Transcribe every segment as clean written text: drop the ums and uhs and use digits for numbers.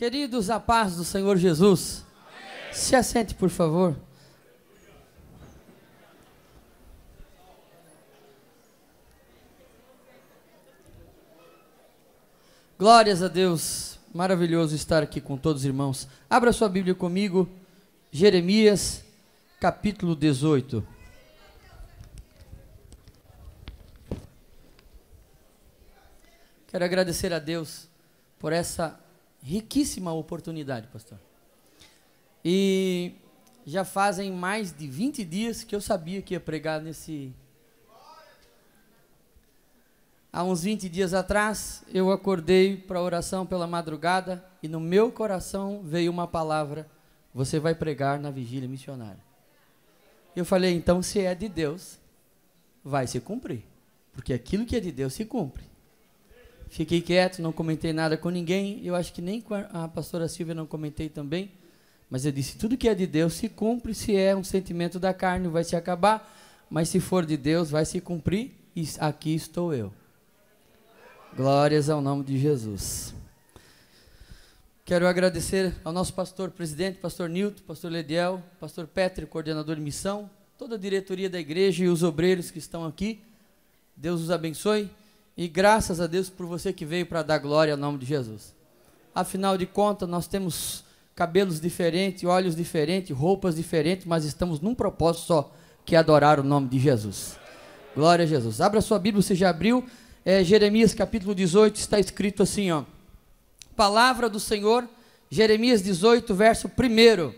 Queridos, a paz do Senhor Jesus. Amém. Se assente, por favor. Glórias a Deus, maravilhoso estar aqui com todos os irmãos. Abra sua Bíblia comigo, Jeremias, capítulo 18. Quero agradecer a Deus por essa riquíssima oportunidade, pastor. E já fazem mais de 20 dias que eu sabia que ia pregar nesse... Há uns 20 dias atrás, eu acordei para a oração pela madrugada e no meu coração veio uma palavra: você vai pregar na vigília missionária. Eu falei, então, se é de Deus, vai se cumprir, porque aquilo que é de Deus se cumpre. Fiquei quieto, não comentei nada com ninguém. Eu acho que nem com a pastora Silvia não comentei também. Mas eu disse, tudo que é de Deus se cumpre. Se é um sentimento da carne, vai se acabar. Mas se for de Deus, vai se cumprir. E aqui estou eu. Glórias ao nome de Jesus. Quero agradecer ao nosso pastor presidente, pastor Nilton, pastor Lediel, pastor Petri, coordenador de missão, toda a diretoria da igreja e os obreiros que estão aqui. Deus os abençoe. E graças a Deus por você que veio para dar glória ao nome de Jesus. Afinal de contas, nós temos cabelos diferentes, olhos diferentes, roupas diferentes, mas estamos num propósito só, que é adorar o nome de Jesus. Glória a Jesus. Abra sua Bíblia, você já abriu. Jeremias capítulo 18, está escrito assim, ó. Palavra do Senhor, Jeremias 18, verso 1.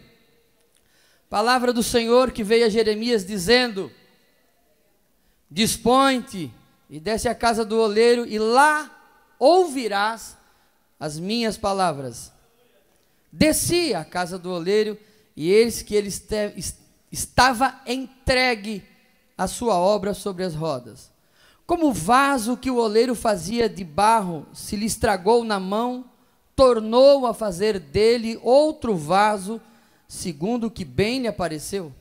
Palavra do Senhor que veio a Jeremias dizendo: dispõe-te e desce à casa do oleiro, e lá ouvirás as minhas palavras. Desci à casa do oleiro, e eis que ele estava entregue à sua obra sobre as rodas. Como o vaso que o oleiro fazia de barro se lhe estragou na mão, tornou a fazer dele outro vaso, segundo o que bem lhe pareceu.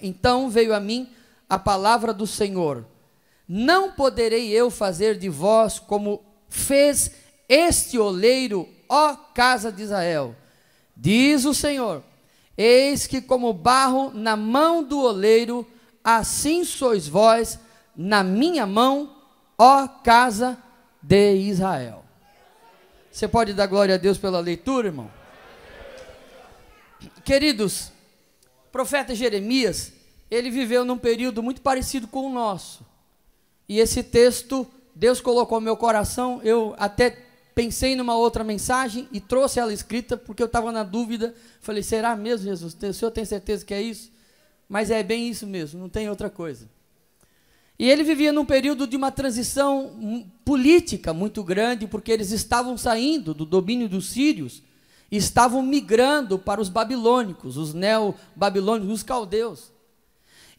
Então veio a mim a palavra do Senhor: não poderei eu fazer de vós como fez este oleiro, ó casa de Israel? Diz o Senhor: eis que como barro na mão do oleiro, assim sois vós na minha mão, ó casa de Israel. Você pode dar glória a Deus pela leitura, irmão? Queridos, o profeta Jeremias, ele viveu num período muito parecido com o nosso. E esse texto, Deus colocou no meu coração. Eu até pensei numa outra mensagem e trouxe ela escrita, porque eu estava na dúvida. Falei, será mesmo, Jesus? O senhor tem certeza que é isso? Mas é bem isso mesmo, não tem outra coisa. E ele vivia num período de uma transição política muito grande, porque eles estavam saindo do domínio dos sírios e estavam migrando para os babilônicos, os neo-babilônicos, os caldeus.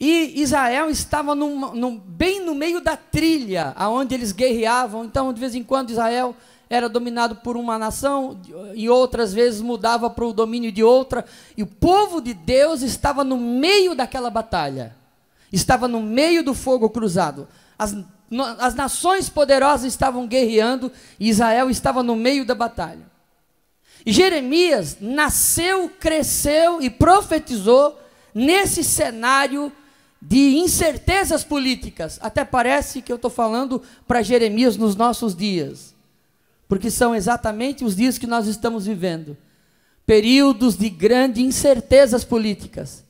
E Israel estava bem no meio da trilha, aonde eles guerreavam. Então, de vez em quando, Israel era dominado por uma nação, e outras vezes mudava para o domínio de outra. E o povo de Deus estava no meio daquela batalha. Estava no meio do fogo cruzado. As nações poderosas estavam guerreando, e Israel estava no meio da batalha. E Jeremias nasceu, cresceu e profetizou nesse cenário de incertezas políticas. Até parece que eu estou falando para Jeremias nos nossos dias, porque são exatamente os dias que nós estamos vivendo, períodos de grandes incertezas políticas.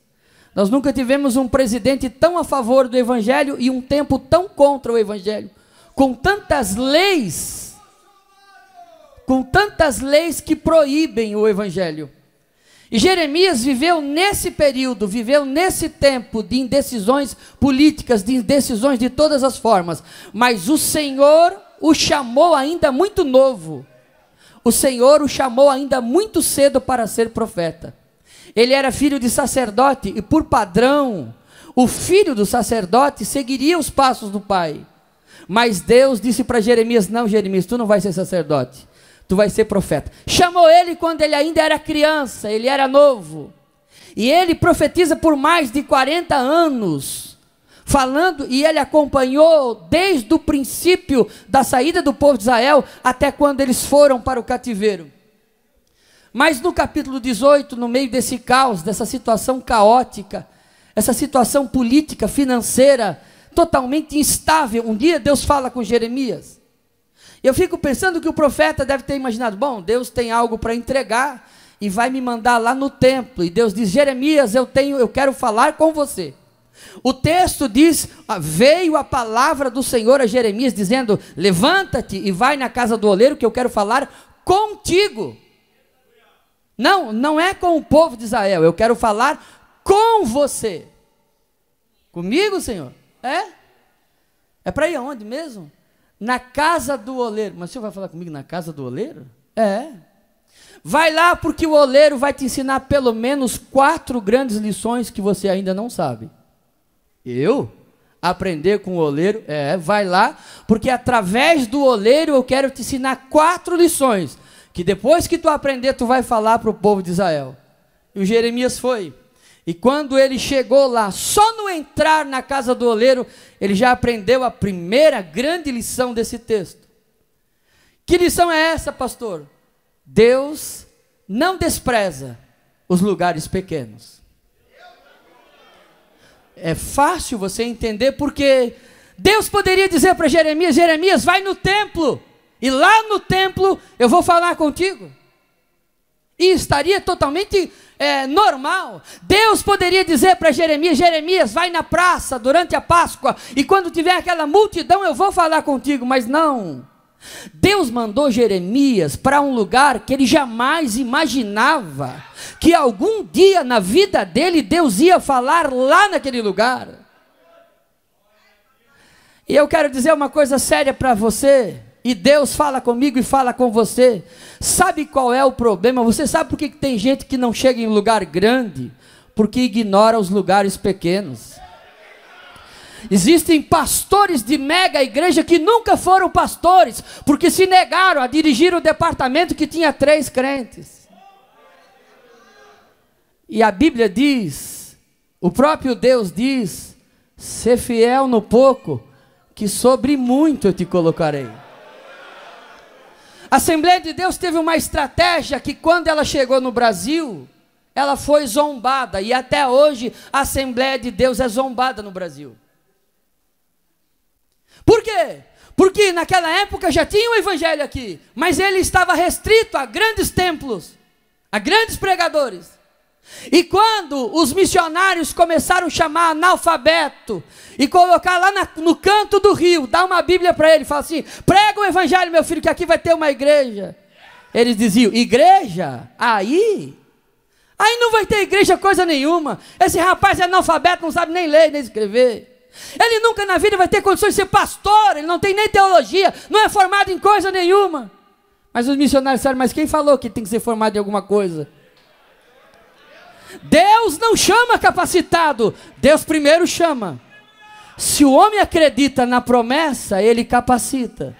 Nós nunca tivemos um presidente tão a favor do Evangelho e um tempo tão contra o Evangelho, com tantas leis que proíbem o Evangelho. E Jeremias viveu nesse período, viveu nesse tempo de indecisões políticas, de indecisões de todas as formas, mas o Senhor o chamou ainda muito novo, o Senhor o chamou ainda muito cedo para ser profeta. Ele era filho de sacerdote e, por padrão, o filho do sacerdote seguiria os passos do pai. Mas Deus disse para Jeremias: não, Jeremias, tu não vais ser sacerdote, tu vais ser profeta. Chamou ele quando ele ainda era criança, ele era novo. E ele profetiza por mais de 40 anos, falando, e ele acompanhou desde o princípio da saída do povo de Israel até quando eles foram para o cativeiro. Mas no capítulo 18, no meio desse caos, dessa situação caótica, essa situação política, financeira, totalmente instável, um dia Deus fala com Jeremias. Eu fico pensando que o profeta deve ter imaginado, bom, Deus tem algo para entregar e vai me mandar lá no templo. E Deus diz, Jeremias, eu quero falar com você. O texto diz, veio a palavra do Senhor a Jeremias dizendo, levanta-te e vai na casa do oleiro que eu quero falar contigo. Não é com o povo de Israel, eu quero falar com você. Comigo, Senhor? É para ir aonde mesmo? Na casa do oleiro. Mas o Senhor vai falar comigo na casa do oleiro? Vai lá porque o oleiro vai te ensinar pelo menos 4 grandes lições que você ainda não sabe. Eu? Aprender com o oleiro? Vai lá, porque através do oleiro eu quero te ensinar 4 lições, que depois que tu aprender, tu vai falar para o povo de Israel. E o Jeremias foi. E quando ele chegou lá, só no entrar na casa do oleiro, ele já aprendeu a primeira grande lição desse texto. Que lição é essa, pastor? Deus não despreza os lugares pequenos. É fácil você entender, porque Deus poderia dizer para Jeremias, Jeremias, vai no templo, e lá no templo eu vou falar contigo. E estaria totalmente normal. Deus poderia dizer para Jeremias, Jeremias, vai na praça durante a Páscoa, e quando tiver aquela multidão eu vou falar contigo, mas não. Deus mandou Jeremias para um lugar que ele jamais imaginava que algum dia na vida dele Deus ia falar lá naquele lugar. E eu quero dizer uma coisa séria para você, e Deus fala comigo e fala com você. Sabe qual é o problema? Você sabe por que tem gente que não chega em lugar grande? Porque ignora os lugares pequenos. Existem pastores de mega igreja que nunca foram pastores, porque se negaram a dirigir o departamento que tinha 3 crentes. E a Bíblia diz, o próprio Deus diz, ser fiel no pouco, que sobre muito eu te colocarei. A Assembleia de Deus teve uma estratégia que quando ela chegou no Brasil, ela foi zombada, e até hoje a Assembleia de Deus é zombada no Brasil. Por quê? Porque naquela época já tinha o evangelho aqui, mas ele estava restrito a grandes templos, a grandes pregadores. E quando os missionários começaram a chamar analfabeto e colocar lá no canto do rio, dar uma Bíblia para ele, falar assim, prega o evangelho, meu filho, que aqui vai ter uma igreja. Eles diziam, igreja? Aí não vai ter igreja coisa nenhuma. Esse rapaz é analfabeto, não sabe nem ler nem escrever. Ele nunca na vida vai ter condições de ser pastor, ele não tem nem teologia, não é formado em coisa nenhuma. Mas os missionários disseram, mas quem falou que tem que ser formado em alguma coisa? Deus não chama capacitado, Deus primeiro chama. Se o homem acredita na promessa, ele capacita.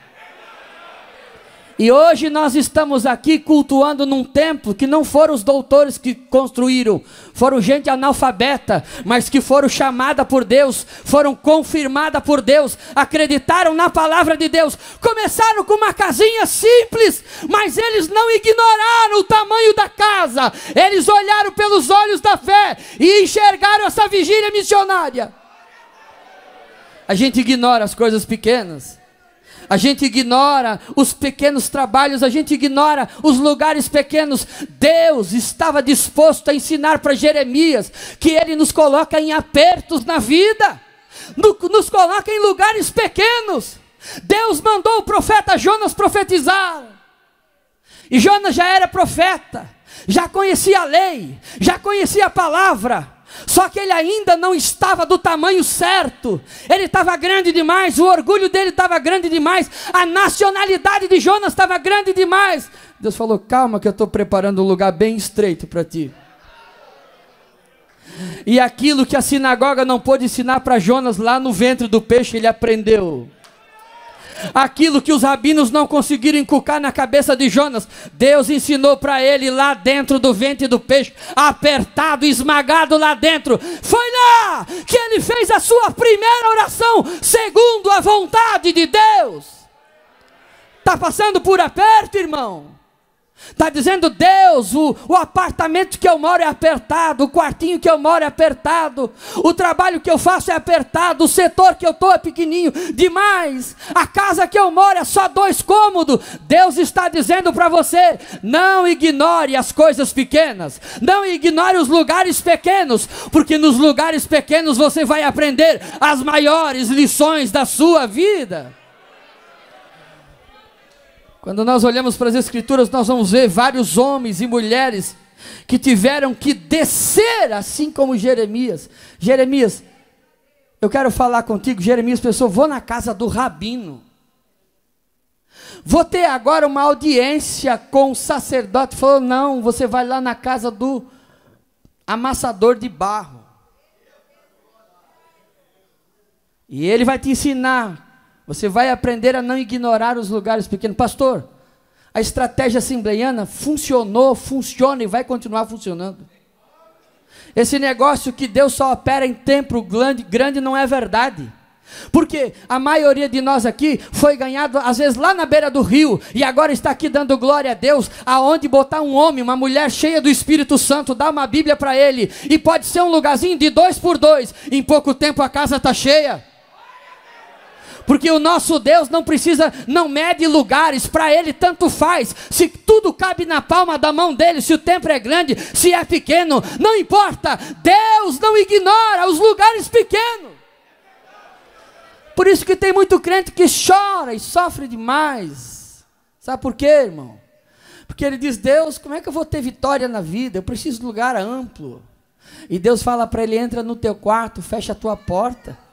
E hoje nós estamos aqui cultuando num templo que não foram os doutores que construíram, foram gente analfabeta, mas que foram chamada por Deus, foram confirmada por Deus, acreditaram na palavra de Deus, começaram com uma casinha simples, mas eles não ignoraram o tamanho da casa, eles olharam pelos olhos da fé e enxergaram essa vigília missionária. A gente ignora as coisas pequenas. A gente ignora os pequenos trabalhos, a gente ignora os lugares pequenos. Deus estava disposto a ensinar para Jeremias que ele nos coloca em apertos na vida, nos coloca em lugares pequenos. Deus mandou o profeta Jonas profetizar, e Jonas já era profeta, já conhecia a lei, já conhecia a palavra. Só que ele ainda não estava do tamanho certo, ele estava grande demais, o orgulho dele estava grande demais, a nacionalidade de Jonas estava grande demais. Deus falou, calma que eu estou preparando um lugar bem estreito para ti. E aquilo que a sinagoga não pôde ensinar para Jonas lá no ventre do peixe, ele aprendeu. Aquilo que os rabinos não conseguiram inculcar na cabeça de Jonas, Deus ensinou para ele lá dentro do ventre do peixe, apertado, esmagado lá dentro. Foi lá que ele fez a sua primeira oração, segundo a vontade de Deus. Está passando por aperto, irmão? Está dizendo: Deus, o apartamento que eu moro é apertado, o quartinho que eu moro é apertado, o trabalho que eu faço é apertado, o setor que eu estou é pequenininho demais, a casa que eu moro é só 2 cômodos. Deus está dizendo para você: não ignore as coisas pequenas, não ignore os lugares pequenos, porque nos lugares pequenos você vai aprender as maiores lições da sua vida. Quando nós olhamos para as Escrituras, nós vamos ver vários homens e mulheres que tiveram que descer, assim como Jeremias. Jeremias, eu quero falar contigo. Jeremias pensou: vou na casa do rabino, vou ter agora uma audiência com o sacerdote. Falou: não, você vai lá na casa do amassador de barro, e ele vai te ensinar. Você vai aprender a não ignorar os lugares pequenos. Pastor, a estratégia assembleiana funcionou, funciona e vai continuar funcionando. Esse negócio que Deus só opera em templo grande não é verdade. Porque a maioria de nós aqui foi ganhado às vezes lá na beira do rio, e agora está aqui dando glória a Deus, aonde botar um homem, uma mulher cheia do Espírito Santo, dar uma Bíblia para ele, e pode ser um lugarzinho de 2 por 2, em pouco tempo a casa está cheia. Porque o nosso Deus não precisa, não mede lugares, para Ele tanto faz, se tudo cabe na palma da mão dEle, se o templo é grande, se é pequeno, não importa, Deus não ignora os lugares pequenos. Por isso que tem muito crente que chora e sofre demais. Sabe por quê, irmão? Porque ele diz: Deus, como é que eu vou ter vitória na vida? Eu preciso de lugar amplo. E Deus fala para ele: entra no teu quarto, fecha a tua porta.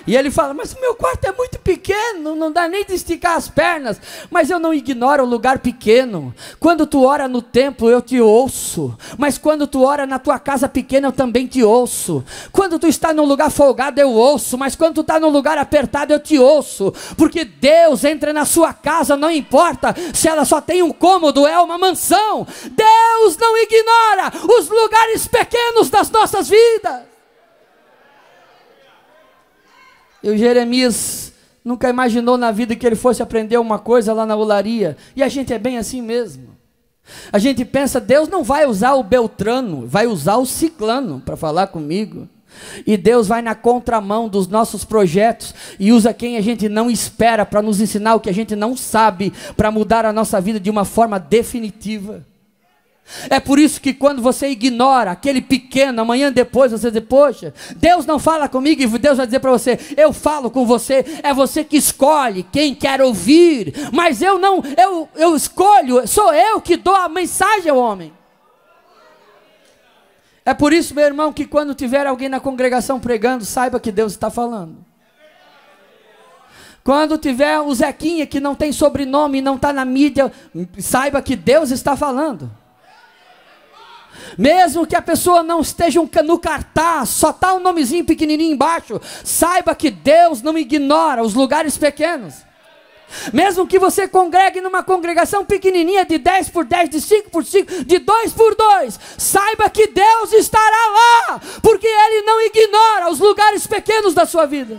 E ele fala: mas o meu quarto é muito pequeno, não dá nem de esticar as pernas. Mas eu não ignoro o lugar pequeno. Quando tu ora no templo, eu te ouço. Mas quando tu ora na tua casa pequena, eu também te ouço. Quando tu está num lugar folgado, eu ouço. Mas quando tu está num lugar apertado, eu te ouço. Porque Deus entra na sua casa, não importa se ela só tem um cômodo, é uma mansão. Deus não ignora os lugares pequenos das nossas vidas. E o Jeremias nunca imaginou na vida que ele fosse aprender uma coisa lá na olaria. E a gente é bem assim mesmo. A gente pensa: Deus não vai usar o Beltrano, vai usar o Ciclano para falar comigo. E Deus vai na contramão dos nossos projetos e usa quem a gente não espera para nos ensinar o que a gente não sabe, para mudar a nossa vida de uma forma definitiva. É por isso que quando você ignora aquele pequeno, amanhã depois você diz: poxa, Deus não fala comigo, e Deus vai dizer para você: eu falo com você. É você que escolhe quem quer ouvir, mas eu não, eu escolho, sou eu que dou a mensagem ao homem. É por isso, meu irmão, que quando tiver alguém na congregação pregando, saiba que Deus está falando. Quando tiver o Zequinha que não tem sobrenome e não está na mídia, saiba que Deus está falando. Mesmo que a pessoa não esteja no cartaz, só está um nomezinho pequenininho embaixo, saiba que Deus não ignora os lugares pequenos. Mesmo que você congregue numa congregação pequenininha de 10 por 10, de 5 por 5, de 2 por 2, saiba que Deus estará lá, porque Ele não ignora os lugares pequenos da sua vida.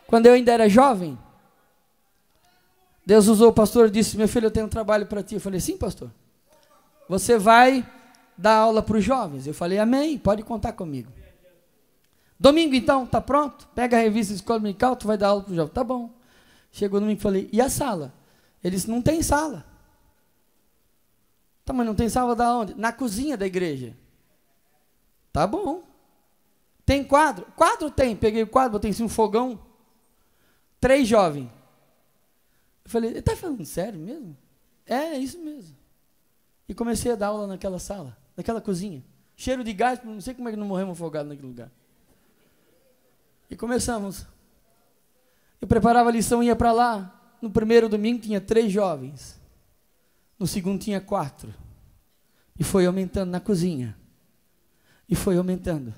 Quando eu ainda era jovem, Deus usou o pastor e disse: meu filho, eu tenho um trabalho para ti. Eu falei: sim, pastor. Você vai dar aula para os jovens. Eu falei: amém, pode contar comigo. Domingo então, tá pronto? Pega a revista Escola Dominical, tu vai dar aula para os jovens. Tá bom. Chegou domingo e falei: e a sala? Eles: não tem sala. Tá, mas não tem sala da onde? Na cozinha da igreja. Tá bom. Tem quadro? Quadro tem. Peguei o quadro, botei em cima um fogão. 3 jovens. Eu falei: ele está falando sério mesmo? É isso mesmo. E comecei a dar aula naquela sala, naquela cozinha. Cheiro de gás, não sei como é que não morremos afogados naquele lugar. E começamos. Eu preparava a lição e ia para lá. No primeiro domingo tinha 3 jovens. No segundo tinha 4. E foi aumentando na cozinha. E foi aumentando.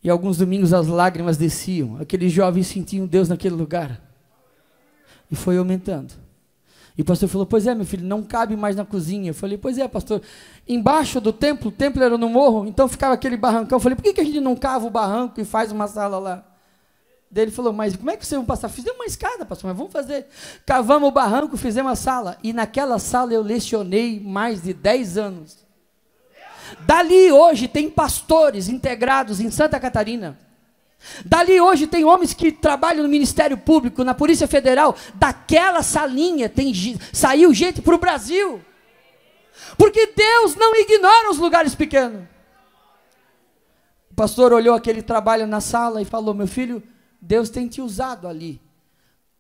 E alguns domingos as lágrimas desciam. Aqueles jovens sentiam Deus naquele lugar. E foi aumentando. E o pastor falou: pois é, meu filho, não cabe mais na cozinha. Eu falei: pois é, pastor, embaixo do templo, o templo era no morro, então ficava aquele barrancão. Eu falei: por que a gente não cava o barranco e faz uma sala lá? Daí ele falou, mas como é que vocês vão passar? Fizemos uma escada, pastor, mas vamos fazer. Cavamos o barranco, fizemos a sala. E naquela sala eu lecionei mais de 10 anos. Dali hoje tem pastores integrados em Santa Catarina. Dali hoje tem homens que trabalham no Ministério Público, na Polícia Federal. Daquela salinha saiu gente para o Brasil. Porque Deus não ignora os lugares pequenos. O pastor olhou aquele trabalho na sala e falou, meu filho, Deus tem te usado ali.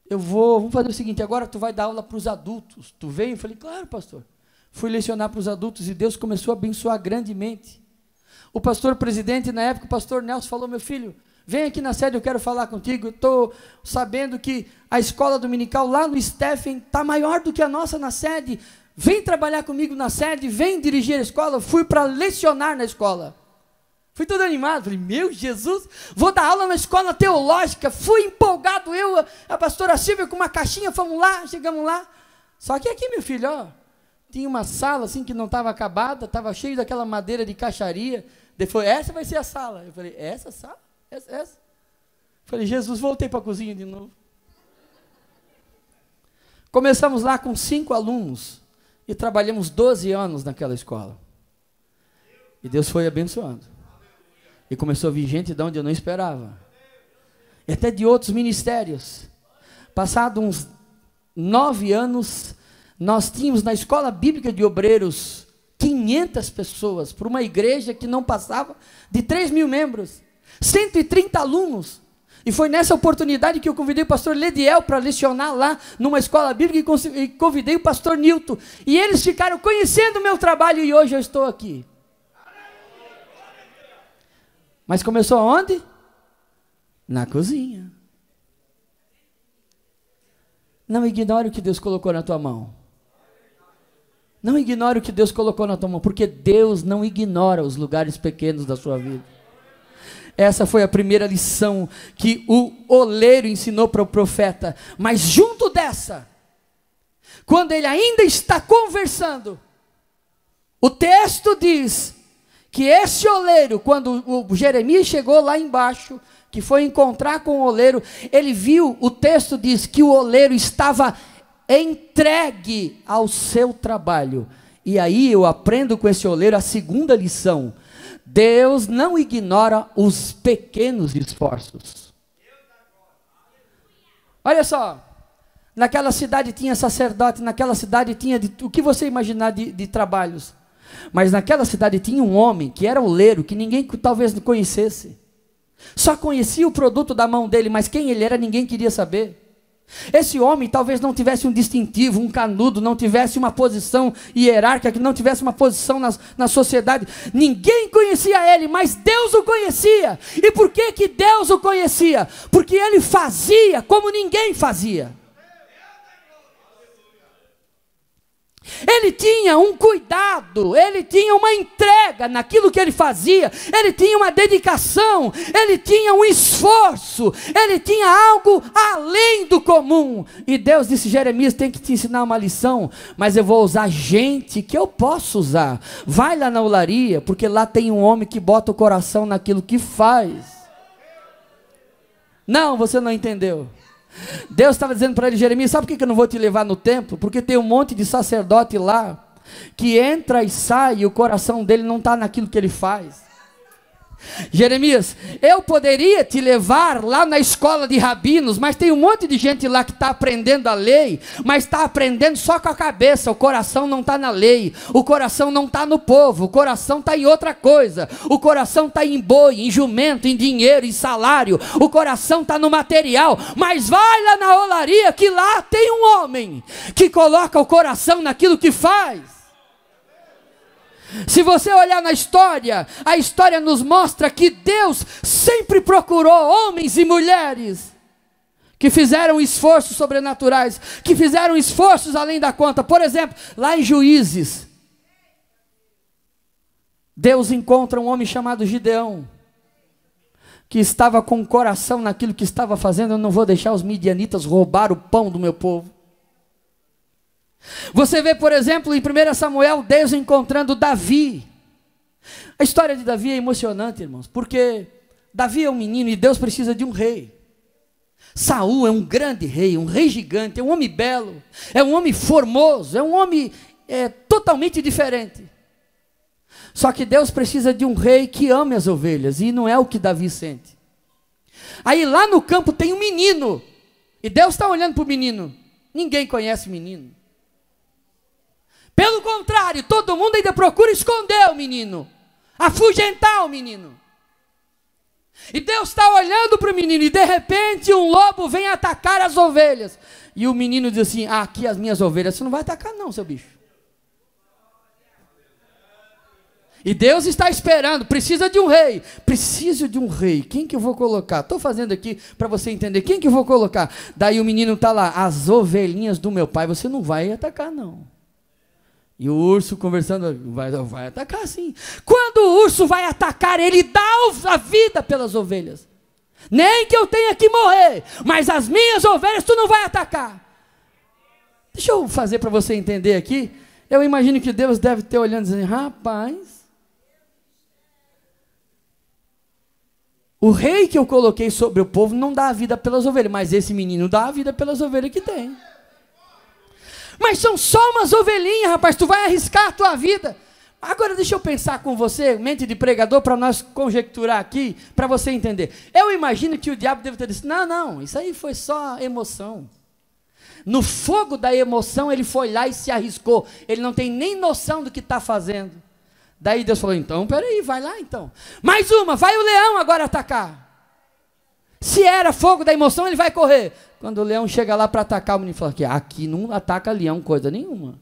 Vamos fazer o seguinte, agora tu vai dar aula para os adultos. Tu veio? Eu falei, claro, pastor. Fui lecionar para os adultos e Deus começou a abençoar grandemente. O pastor presidente, na época, o pastor Nelson falou, meu filho, vem aqui na sede, eu quero falar contigo. Eu estou sabendo que a escola dominical lá no Stephen está maior do que a nossa na sede. Vem trabalhar comigo na sede, vem dirigir a escola. Eu fui para lecionar na escola. Fui todo animado, falei, meu Jesus, vou dar aula na escola teológica. Fui empolgado, a pastora Silvia com uma caixinha, fomos lá, chegamos lá. Só que aqui, meu filho, ó, tinha uma sala assim que não estava acabada, estava cheio daquela madeira de caixaria. Depois, essa vai ser a sala. Eu falei, essa sala? Essa? Falei, Jesus, voltei para a cozinha de novo. Começamos lá com 5 alunos e trabalhamos 12 anos naquela escola. E Deus foi abençoando. E começou a vir gente de onde eu não esperava. E até de outros ministérios. Passados uns 9 anos, nós tínhamos na Escola Bíblica de Obreiros 500 pessoas, para uma igreja que não passava de 3.000 membros. 130 alunos. E foi nessa oportunidade que eu convidei o pastor Lediel para lecionar lá numa escola bíblica e convidei o pastor Nilton. E eles ficaram conhecendo o meu trabalho e hoje eu estou aqui. Mas começou aonde? Na cozinha. Não ignore o que Deus colocou na tua mão. Não ignore o que Deus colocou na tua mão, porque Deus não ignora os lugares pequenos da sua vida. Essa foi a primeira lição que o oleiro ensinou para o profeta. Mas junto dessa, quando ele ainda está conversando, o texto diz que esse oleiro, quando o Jeremias chegou lá embaixo, que foi encontrar com o oleiro, ele viu, o texto diz que o oleiro estava entregue ao seu trabalho. E aí eu aprendo com esse oleiro a segunda lição: Deus não ignora os pequenos esforços. Olha só, naquela cidade tinha sacerdote, naquela cidade tinha o que você imaginar de trabalhos. Mas naquela cidade tinha um homem que era oleiro, que ninguém talvez não conhecesse. Só conhecia o produto da mão dele, mas quem ele era ninguém queria saber. Esse homem talvez não tivesse um distintivo, um canudo, não tivesse uma posição hierárquica, não tivesse uma posição na sociedade. Ninguém conhecia ele, mas Deus o conhecia. E por que Deus o conhecia? Porque ele fazia como ninguém fazia. Ele tinha um cuidado, ele tinha uma entrega naquilo que ele fazia, ele tinha uma dedicação, ele tinha um esforço, ele tinha algo além do comum. E Deus disse: Jeremias, tem que te ensinar uma lição, mas eu vou usar gente que eu posso usar. Vai lá na olaria, porque lá tem um homem que bota o coração naquilo que faz. Não, você não entendeu. Deus estava dizendo para ele: Jeremias, sabe por que eu não vou te levar no templo? Porque tem um monte de sacerdote lá, que entra e sai, e o coração dele não está naquilo que ele faz. Jeremias, eu poderia te levar lá na escola de rabinos, mas tem um monte de gente lá que está aprendendo a lei, mas está aprendendo só com a cabeça, o coração não está na lei, o coração não está no povo, o coração está em outra coisa, o coração está em boi, em jumento, em dinheiro, em salário, o coração está no material. Mas vai lá na olaria, que lá tem um homem que coloca o coração naquilo que faz. Se você olhar na história, a história nos mostra que Deus sempre procurou homens e mulheres que fizeram esforços sobrenaturais, que fizeram esforços além da conta. Por exemplo, lá em Juízes, Deus encontra um homem chamado Gideão, que estava com o coração naquilo que estava fazendo. Eu não vou deixar os midianitas roubar o pão do meu povo. Você vê, por exemplo, em 1 Samuel, Deus encontrando Davi. A história de Davi é emocionante, irmãos, porque Davi é um menino e Deus precisa de um rei. Saul é um grande rei, um rei gigante, é um homem belo, é um homem formoso, é um homem totalmente diferente. Só que Deus precisa de um rei que ame as ovelhas, e não é o que Davi sente. Aí lá no campo tem um menino, e Deus está olhando para o menino. Ninguém conhece o menino. Pelo contrário, todo mundo ainda procura esconder o menino, afugentar o menino. E Deus está olhando para o menino, e de repente um lobo vem atacar as ovelhas. E o menino diz assim: aqui as minhas ovelhas. Você não vai atacar não, seu bicho. E Deus está esperando, precisa de um rei. Preciso de um rei. Quem que eu vou colocar? Estou fazendo aqui para você entender. Quem que eu vou colocar? Daí o menino está lá: as ovelhinhas do meu pai. Você não vai atacar não. E o urso conversando: vai atacar sim. Quando o urso vai atacar, ele dá a vida pelas ovelhas. Nem que eu tenha que morrer, mas as minhas ovelhas tu não vai atacar. Deixa eu fazer para você entender aqui. Eu imagino que Deus deve ter olhando e dizendo: rapaz, o rei que eu coloquei sobre o povo não dá a vida pelas ovelhas, mas esse menino dá a vida pelas ovelhas que tem. Mas são só umas ovelhinhas, rapaz, tu vai arriscar a tua vida. Agora deixa eu pensar com você, mente de pregador, para nós conjecturar aqui, para você entender. Eu imagino que o diabo deve ter dito: não, isso aí foi só emoção. No fogo da emoção ele foi lá e se arriscou, ele não tem nem noção do que está fazendo. Daí Deus falou: então, peraí, vai lá então. Mais uma, vai o leão agora atacar. Se era fogo da emoção, ele vai correr. Quando o leão chega lá para atacar, o menino fala: aqui não ataca leão coisa nenhuma.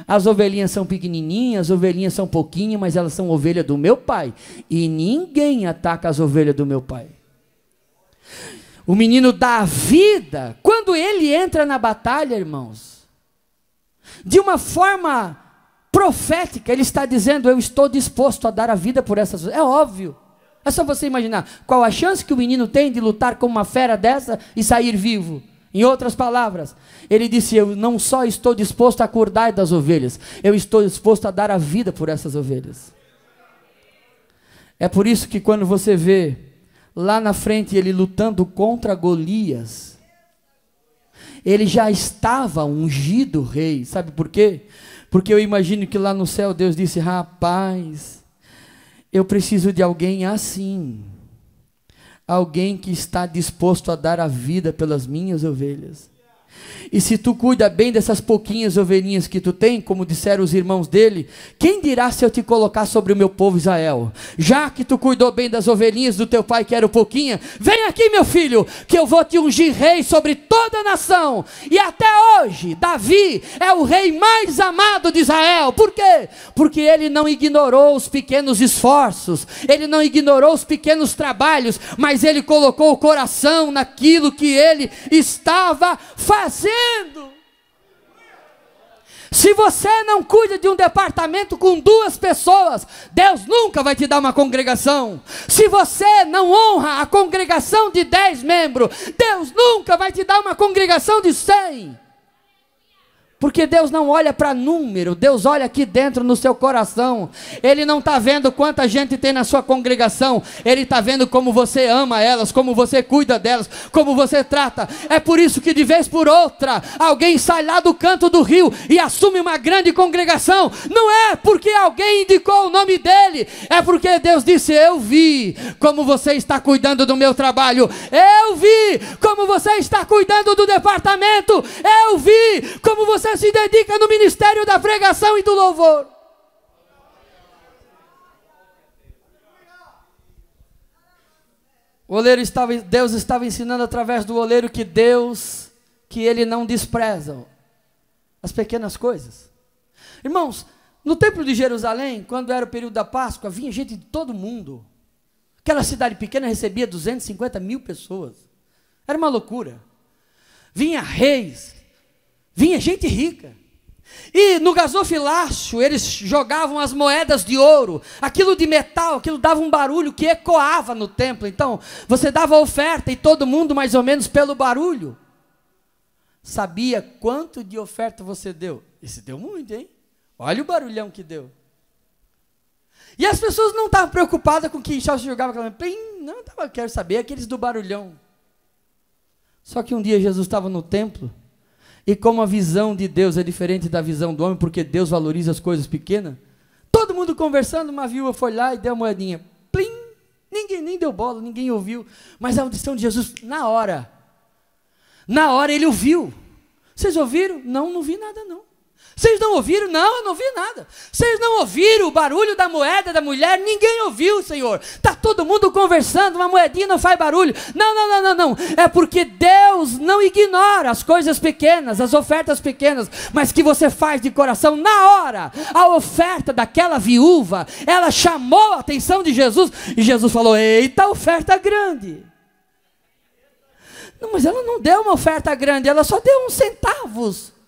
As ovelhinhas são pequenininhas, as ovelhinhas são pouquinhas, mas elas são ovelhas do meu pai. E ninguém ataca as ovelhas do meu pai. O menino dá a vida. Quando ele entra na batalha, irmãos, de uma forma profética, ele está dizendo: eu estou disposto a dar a vida por essas. É óbvio. É só você imaginar qual a chance que o menino tem de lutar com uma fera dessa e sair vivo. Em outras palavras, ele disse: eu não só estou disposto a cuidar das ovelhas, eu estou disposto a dar a vida por essas ovelhas. É por isso que quando você vê lá na frente ele lutando contra Golias, ele já estava ungido rei. Sabe por quê? Porque eu imagino que lá no céu Deus disse: rapaz, eu preciso de alguém assim, alguém que está disposto a dar a vida pelas minhas ovelhas. E se tu cuida bem dessas pouquinhas ovelhinhas que tu tem, como disseram os irmãos dele, quem dirá se eu te colocar sobre o meu povo Israel? Já que tu cuidou bem das ovelhinhas do teu pai, que era pouquinha, vem aqui, meu filho, que eu vou te ungir rei sobre toda a nação. E até hoje, Davi é o rei mais amado de Israel. Por quê? Porque ele não ignorou os pequenos esforços, ele não ignorou os pequenos trabalhos, mas ele colocou o coração naquilo que ele estava fazendo. Se você não cuida de um departamento com 2 pessoas, Deus nunca vai te dar uma congregação. Se você não honra a congregação de 10 membros, Deus nunca vai te dar uma congregação de 100. Porque Deus não olha para número, Deus olha aqui dentro no seu coração. Ele não está vendo quanta gente tem na sua congregação, Ele está vendo como você ama elas, como você cuida delas, como você trata. É por isso que de vez por outra, alguém sai lá do canto do rio e assume uma grande congregação. Não é porque alguém indicou o nome dele, é porque Deus disse: eu vi como você está cuidando do meu trabalho, eu vi como você está cuidando do departamento, eu vi como você se dedica no ministério da pregação e do louvor. Deus estava ensinando através do oleiro que Ele não despreza as pequenas coisas. Irmãos, no templo de Jerusalém, quando era o período da Páscoa, vinha gente de todo mundo. Aquela cidade pequena recebia 250 mil pessoas. Era uma loucura. Vinha reis, vinha gente rica. E no gasofilácio eles jogavam as moedas de ouro, aquilo de metal, aquilo dava um barulho que ecoava no templo. Então você dava oferta e todo mundo mais ou menos pelo barulho sabia quanto de oferta você deu. Esse deu muito, hein? Olha o barulhão que deu. E as pessoas não estavam preocupadas com que só se jogava aquela... Não, quero saber aqueles do barulhão. Só que um dia Jesus estava no templo, e como a visão de Deus é diferente da visão do homem, porque Deus valoriza as coisas pequenas, todo mundo conversando, uma viúva foi lá e deu a moedinha. Plim! Ninguém nem deu bola, ninguém ouviu. Mas a audição de Jesus, na hora ele ouviu. Vocês ouviram? Não, não vi nada não. Vocês não ouviram? Não, eu não vi nada. Vocês não ouviram o barulho da moeda da mulher? Ninguém ouviu, Senhor. Está todo mundo conversando, uma moedinha não faz barulho. Não. É porque Deus não ignora as coisas pequenas, as ofertas pequenas, mas que você faz de coração. Na hora, a oferta daquela viúva, ela chamou a atenção de Jesus, e Jesus falou: eita, oferta grande. Não, mas ela não deu uma oferta grande, ela só deu uns centavos.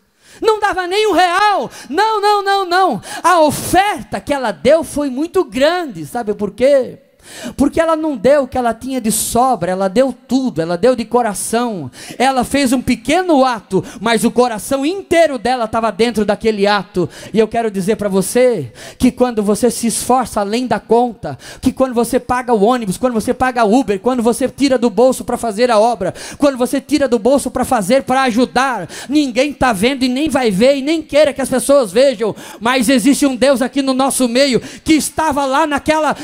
Não dava nem R$1. Não. A oferta que ela deu foi muito grande. Sabe por quê? Porque ela não deu o que ela tinha de sobra, ela deu tudo, ela deu de coração. Ela fez um pequeno ato, mas o coração inteiro dela estava dentro daquele ato. E eu quero dizer para você, que quando você se esforça além da conta, que quando você paga o ônibus, quando você paga o Uber, quando você tira do bolso para fazer a obra, quando você tira do bolso para fazer, para ajudar, ninguém está vendo e nem vai ver, e nem queira que as pessoas vejam, mas existe um Deus aqui no nosso meio, que estava lá naquela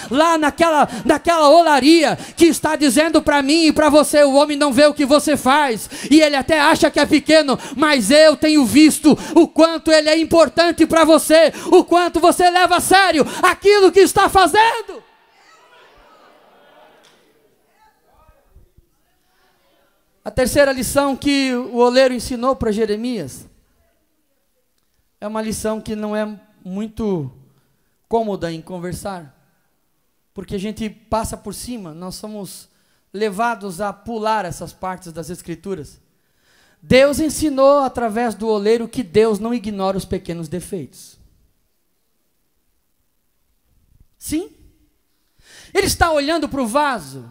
olaria, que está dizendo para mim e para você: o homem não vê o que você faz, e ele até acha que é pequeno, mas eu tenho visto o quanto ele é importante para você, o quanto você leva a sério aquilo que está fazendo. A terceira lição que o oleiro ensinou para Jeremias é uma lição que não é muito cômoda em conversar, porque a gente passa por cima, nós somos levados a pular essas partes das Escrituras. Deus ensinou através do oleiro que Deus não ignora os pequenos defeitos. Sim, Ele está olhando para o vaso,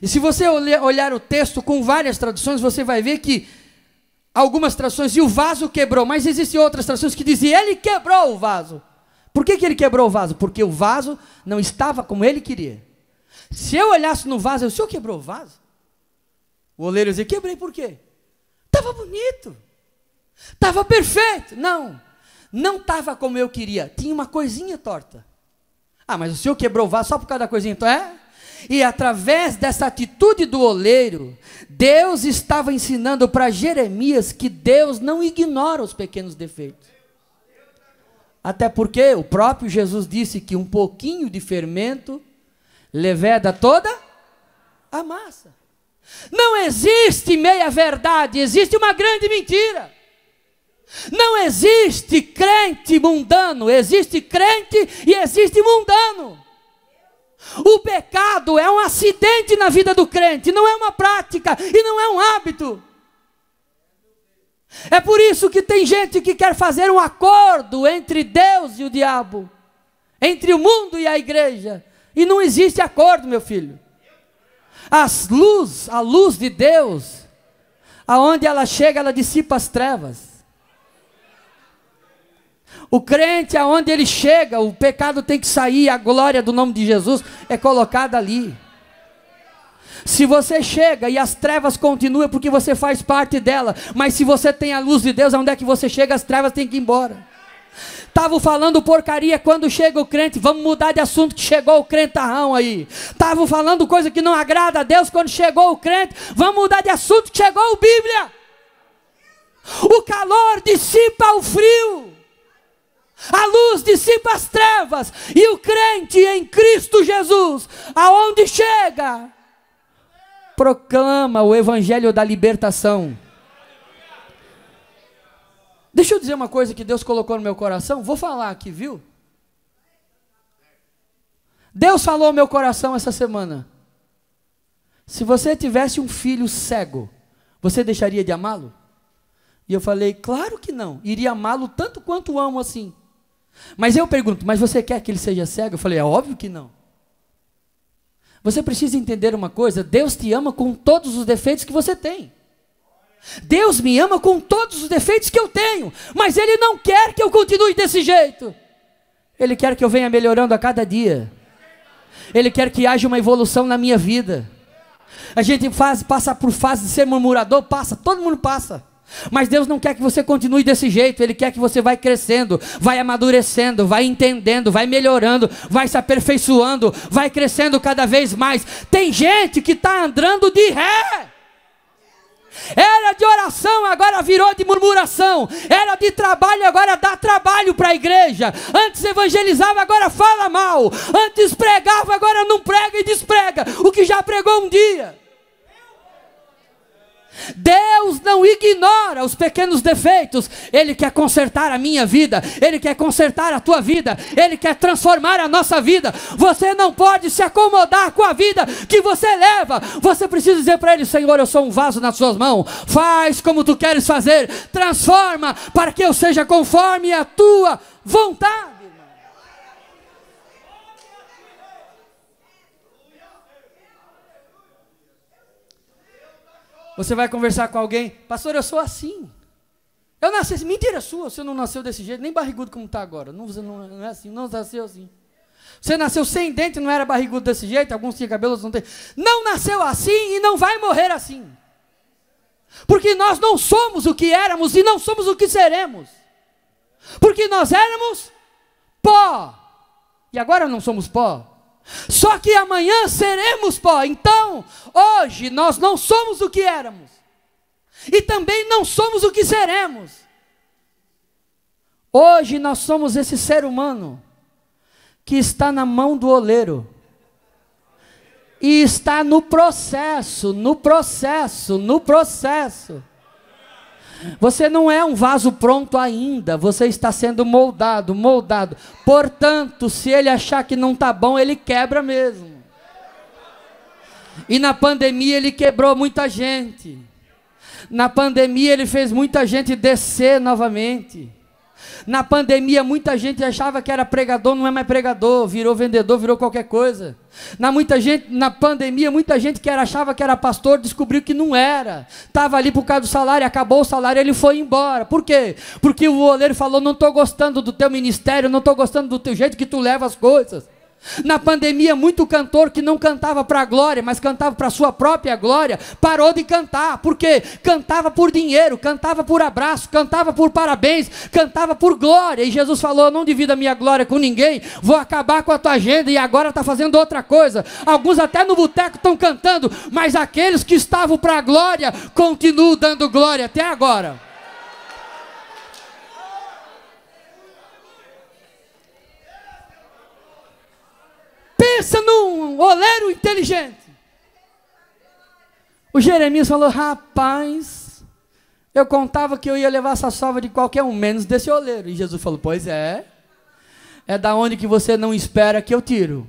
e se você olhar o texto com várias traduções, você vai ver que algumas traduções, e o vaso quebrou, mas existem outras traduções que dizem: Ele quebrou o vaso. Por que ele quebrou o vaso? Porque o vaso não estava como ele queria. Se eu olhasse no vaso, o senhor quebrou o vaso? O oleiro dizia: quebrei por quê? Estava bonito, estava perfeito. Não estava como eu queria, tinha uma coisinha torta. Ah, mas o senhor quebrou o vaso só por causa da coisinha torta? E através dessa atitude do oleiro, Deus estava ensinando para Jeremias que Deus não ignora os pequenos defeitos. Até porque o próprio Jesus disse que um pouquinho de fermento leveda toda a massa. Não existe meia verdade, existe uma grande mentira. Não existe crente mundano, existe crente e existe mundano. O pecado é um acidente na vida do crente, não é uma prática e não é um hábito. É por isso que tem gente que quer fazer um acordo entre Deus e o diabo, entre o mundo e a igreja, e não existe acordo, meu filho. A luz de Deus, aonde ela chega, ela dissipa as trevas. O crente, aonde ele chega, o pecado tem que sair, a glória do nome de Jesus é colocada ali. Se você chega e as trevas continuam, é porque você faz parte dela. Mas se você tem a luz de Deus, onde é que você chega, as trevas têm que ir embora. Estavam falando porcaria quando chega o crente. Vamos mudar de assunto, que chegou o crentarrão aí. Estavam falando coisa que não agrada a Deus quando chegou o crente. Vamos mudar de assunto, que chegou o Bíblia. O calor dissipa o frio, a luz dissipa as trevas. E o crente em Cristo Jesus, aonde chega, proclama o evangelho da libertação. Deixa eu dizer uma coisa que Deus colocou no meu coração. Vou falar aqui, viu? Deus falou ao meu coração essa semana: se você tivesse um filho cego, você deixaria de amá-lo? E eu falei: claro que não, iria amá-lo tanto quanto amo assim. Mas eu pergunto: mas você quer que ele seja cego? Eu falei: é óbvio que não. Você precisa entender uma coisa: Deus te ama com todos os defeitos que você tem. Deus me ama com todos os defeitos que eu tenho, mas Ele não quer que eu continue desse jeito. Ele quer que eu venha melhorando a cada dia. Ele quer que haja uma evolução na minha vida. A gente passa por fase de ser murmurador, todo mundo passa. Mas Deus não quer que você continue desse jeito. Ele quer que você vai crescendo, vai amadurecendo, vai entendendo, vai melhorando, vai se aperfeiçoando, vai crescendo cada vez mais. Tem gente que está andando de ré. Era de oração, agora virou de murmuração. Era de trabalho, agora dá trabalho para a igreja. Antes evangelizava, agora fala mal. Antes pregava, agora não prega e desprega o que já pregou um dia. Deus não ignora os pequenos defeitos. Ele quer consertar a minha vida, Ele quer consertar a tua vida, Ele quer transformar a nossa vida. Você não pode se acomodar com a vida que você leva. Você precisa dizer para Ele: Senhor, eu sou um vaso nas suas mãos, faz como tu queres fazer, transforma para que eu seja conforme a tua vontade. Você vai conversar com alguém: pastor, eu sou assim. Eu nasci assim. Mentira sua, você não nasceu desse jeito, nem barrigudo como está agora. Não é assim, não nasceu assim. Você nasceu sem dente, não era barrigudo desse jeito, alguns tinham cabelo, outros não têm. Não nasceu assim e não vai morrer assim. Porque nós não somos o que éramos e não somos o que seremos. Porque nós éramos pó. E agora não somos pó. Só que amanhã seremos pó. Então, hoje nós não somos o que éramos. E também não somos o que seremos. Hoje nós somos esse ser humano que está na mão do oleiro. E está no processo. Você não é um vaso pronto ainda, você está sendo moldado. Portanto, se ele achar que não está bom, ele quebra mesmo. E na pandemia ele quebrou muita gente. Na pandemia ele fez muita gente descer novamente. Na pandemia muita gente achava que era pregador, não é mais pregador, virou vendedor, virou qualquer coisa. Na pandemia muita gente que achava que era pastor, descobriu que não era. Estava ali por causa do salário, acabou o salário, ele foi embora. Por quê? Porque o oleiro falou: não estou gostando do teu ministério, não estou gostando do teu jeito que tu leva as coisas. Na pandemia, muito cantor que não cantava para a glória, mas cantava para a sua própria glória, parou de cantar. Por quê? Cantava por dinheiro, cantava por abraço, cantava por parabéns, cantava por glória. E Jesus falou: eu não divido a minha glória com ninguém, vou acabar com a tua agenda. E agora está fazendo outra coisa. Alguns até no boteco estão cantando, mas aqueles que estavam para a glória continuam dando glória até agora. Pensa num oleiro inteligente. O Jeremias falou: rapaz, eu contava que eu ia levar essa sova de qualquer um, menos desse oleiro. E Jesus falou: pois é da onde que você não espera que eu tiro.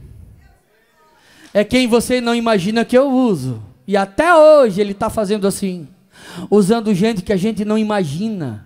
É quem você não imagina que eu uso. E até hoje ele está fazendo assim, usando gente que a gente não imagina.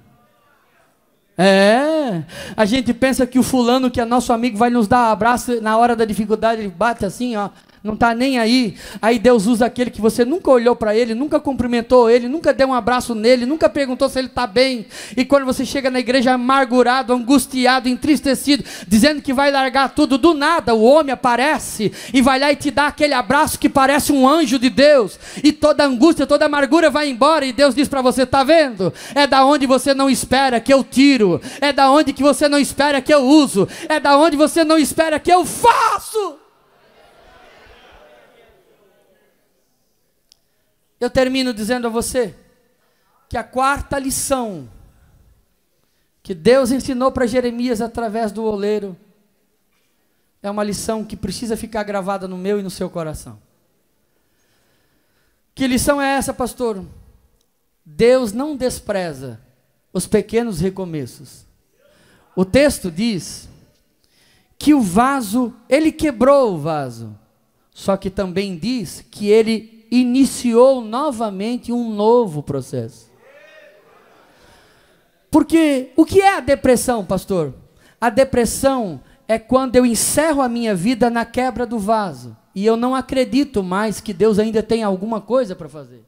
A gente pensa que o fulano que é nosso amigo vai nos dar um abraço na hora da dificuldade, ele bate assim, ó, não está nem aí. Aí Deus usa aquele que você nunca olhou para ele, nunca cumprimentou ele, nunca deu um abraço nele, nunca perguntou se ele está bem. E quando você chega na igreja amargurado, angustiado, entristecido, dizendo que vai largar tudo, do nada o homem aparece e vai lá e te dá aquele abraço que parece um anjo de Deus. E toda angústia, toda amargura vai embora e Deus diz para você: está vendo? É da onde você não espera que eu tiro. É da onde que você não espera que eu uso. É da onde você não espera que eu faço. Eu termino dizendo a você que a quarta lição que Deus ensinou para Jeremias através do oleiro é uma lição que precisa ficar gravada no meu e no seu coração. Que lição é essa, pastor? Deus não despreza os pequenos recomeços. O texto diz que o vaso, ele quebrou o vaso, só que também diz que ele iniciou novamente um novo processo. Porque o que é a depressão, pastor? A depressão é quando eu encerro a minha vida na quebra do vaso e eu não acredito mais que Deus ainda tem alguma coisa para fazer.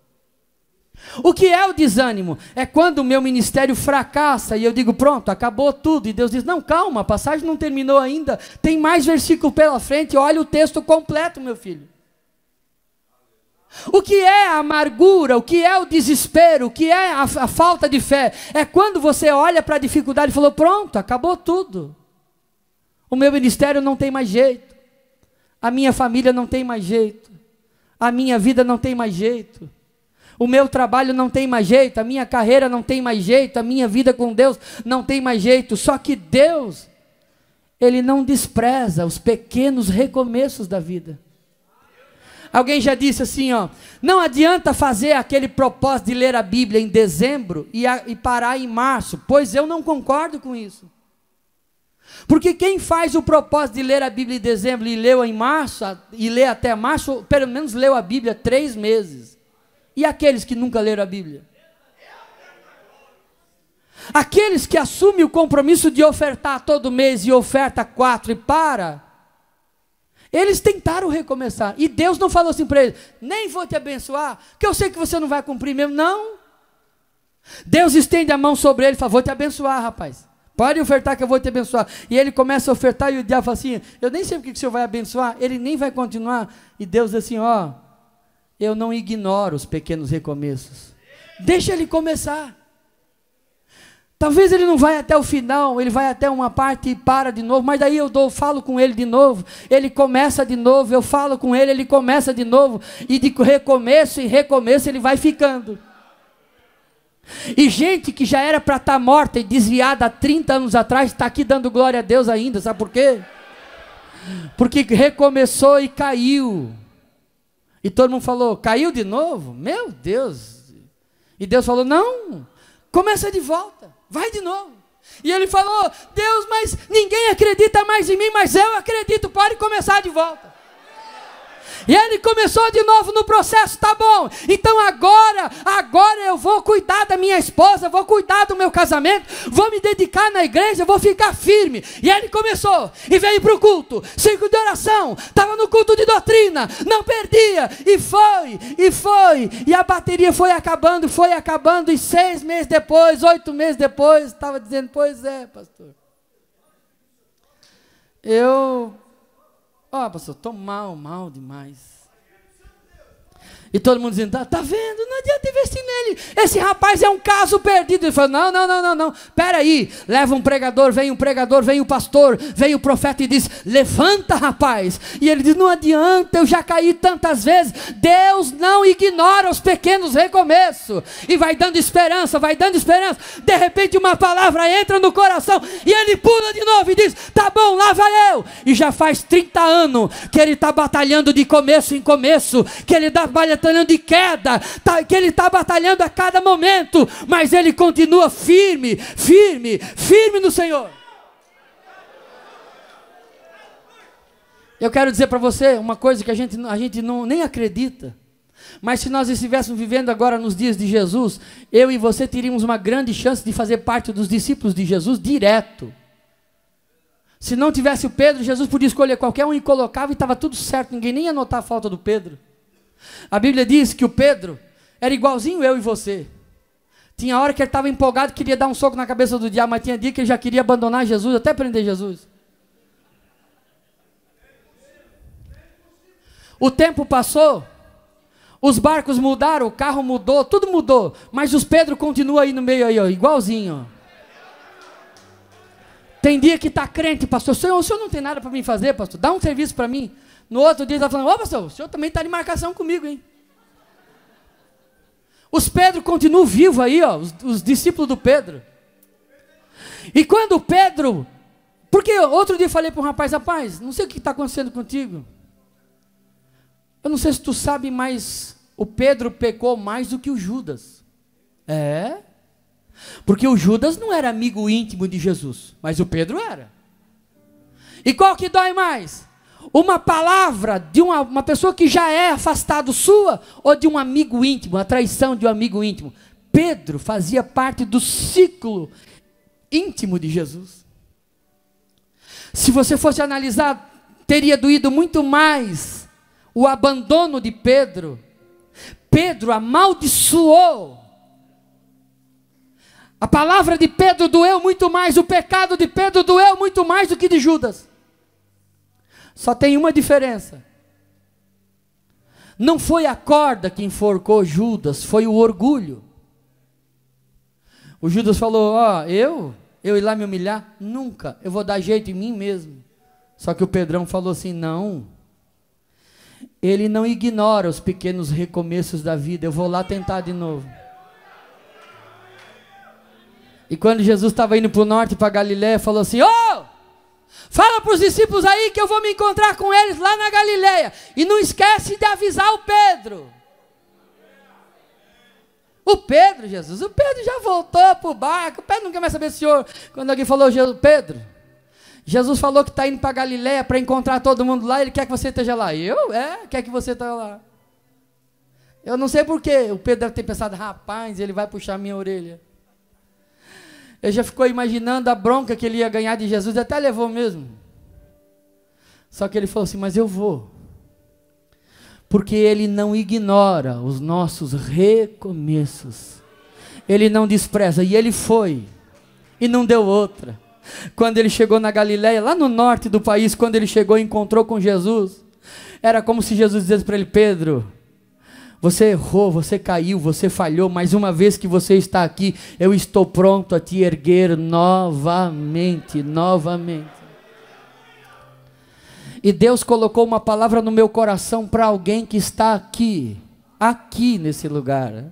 O que é o desânimo? É quando o meu ministério fracassa e eu digo: pronto, acabou tudo. E Deus diz: não, calma, a passagem não terminou ainda, tem mais versículo pela frente, olha o texto completo, meu filho. O que é a amargura, o que é o desespero, o que é a falta de fé? É quando você olha para a dificuldade e falou, pronto, acabou tudo. O meu ministério não tem mais jeito. A minha família não tem mais jeito. A minha vida não tem mais jeito. O meu trabalho não tem mais jeito. A minha carreira não tem mais jeito. A minha vida com Deus não tem mais jeito. Só que Deus, Ele não despreza os pequenos recomeços da vida. Alguém já disse assim, ó, não adianta fazer aquele propósito de ler a Bíblia em dezembro e parar em março, pois eu não concordo com isso. Porque quem faz o propósito de ler a Bíblia em dezembro e leu em março, e lê até março, pelo menos leu a Bíblia 3 meses. E aqueles que nunca leram a Bíblia? Aqueles que assumem o compromisso de ofertar todo mês e oferta 4 e para, eles tentaram recomeçar, e Deus não falou assim para eles, nem vou te abençoar, que eu sei que você não vai cumprir mesmo, não. Deus estende a mão sobre ele e fala, vou te abençoar, rapaz, pode ofertar que eu vou te abençoar. E ele começa a ofertar, e o diabo fala assim, eu nem sei porque que o senhor vai abençoar, ele nem vai continuar, e Deus diz assim, ó, eu não ignoro os pequenos recomeços, deixa ele começar. Talvez ele não vai até o final, ele vai até uma parte e para de novo, mas daí eu falo com ele de novo, ele começa de novo, eu falo com ele, ele começa de novo, e de recomeço em recomeço ele vai ficando. E gente que já era para estar morta e desviada há 30 anos atrás, está aqui dando glória a Deus ainda, sabe por quê? Porque recomeçou e caiu. E todo mundo falou, caiu de novo? Meu Deus! E Deus falou, não, começa de volta. Vai de novo. E ele falou, Deus, mas ninguém acredita mais em mim, mas eu acredito, pode começar de volta. E ele começou de novo no processo, tá bom, então agora eu vou cuidar da minha esposa, vou cuidar do meu casamento, vou me dedicar na igreja, vou ficar firme. E ele começou, e veio para o culto, 5 de oração, estava no culto de doutrina, não perdia, e foi, e a bateria foi acabando, e 6 meses depois, 8 meses depois, estava dizendo, pois é, pastor, pastor, estou mal demais. E todo mundo dizendo, tá vendo, não adianta investir nele, esse rapaz é um caso perdido. Ele falou, não, peraí, leva um pregador, vem o pastor, vem o profeta e diz, levanta, rapaz. E ele diz, não adianta, eu já caí tantas vezes. Deus não ignora os pequenos recomeços, e vai dando esperança, de repente uma palavra entra no coração, e ele pula de novo e diz, tá bom, lá vai eu. E já faz 30 anos que ele está batalhando de começo em começo, que ele está batalhando de queda, que ele está batalhando a cada momento, mas ele continua firme no Senhor. Eu quero dizer para você uma coisa que a gente não, nem acredita, mas se nós estivéssemos vivendo agora nos dias de Jesus, eu e você teríamos uma grande chance de fazer parte dos discípulos de Jesus direto. Se não tivesse o Pedro, Jesus podia escolher qualquer um e colocava, e estava tudo certo, ninguém nem ia notar a falta do Pedro. A Bíblia diz que o Pedro era igualzinho eu e você. Tinha hora que ele estava empolgado, queria dar um soco na cabeça do diabo, mas tinha dia que ele já queria abandonar Jesus, até prender Jesus. O tempo passou, os barcos mudaram, o carro mudou, tudo mudou, mas os Pedro continuam aí no meio, aí, ó, igualzinho. Tem dia que está crente, pastor, o senhor não tem nada para mim fazer, pastor, dá um serviço para mim. No outro dia ele está falando, pastor, o senhor também está de marcação comigo, hein? Os Pedro continuam vivos aí, ó, os discípulos do Pedro. E quando o Pedro, porque outro dia eu falei para um rapaz, não sei o que está acontecendo contigo. Eu não sei se tu sabe, mas o Pedro pecou mais do que o Judas. Porque o Judas não era amigo íntimo de Jesus, mas o Pedro era. E qual que dói mais? Uma palavra de uma pessoa que já é afastado sua, ou de um amigo íntimo, a traição de um amigo íntimo. Pedro fazia parte do ciclo íntimo de Jesus. Se você fosse analisar, teria doído muito mais o abandono de Pedro. Pedro amaldiçoou. A palavra de Pedro doeu muito mais, o pecado de Pedro doeu muito mais do que de Judas. Só tem uma diferença. Não foi a corda que enforcou Judas, foi o orgulho. O Judas falou, eu ir lá me humilhar? Nunca, eu vou dar jeito em mim mesmo. Só que o Pedrão falou assim, não. Ele não ignora os pequenos recomeços da vida, eu vou lá tentar de novo. E quando Jesus estava indo para o norte, para Galiléia, falou assim, fala para os discípulos aí que eu vou me encontrar com eles lá na Galiléia. E não esquece de avisar o Pedro. O Pedro já voltou para o barco. O Pedro não quer mais saber do Senhor. Quando alguém falou, Pedro, Jesus falou que está indo para Galiléia para encontrar todo mundo lá. Ele quer que você esteja lá. Quer que você esteja lá. Eu não sei porquê. O Pedro deve ter pensado, rapaz, ele vai puxar minha orelha. Ele já ficou imaginando a bronca que ele ia ganhar de Jesus, até levou mesmo. Só que ele falou assim, mas eu vou. Porque ele não ignora os nossos recomeços. Ele não despreza, e ele foi. E não deu outra. Quando ele chegou na Galiléia, lá no norte do país, quando ele chegou e encontrou com Jesus, era como se Jesus dissesse para ele, Pedro, você errou, você caiu, você falhou, mas uma vez que você está aqui, eu estou pronto a te erguer novamente. E Deus colocou uma palavra no meu coração para alguém que está aqui nesse lugar.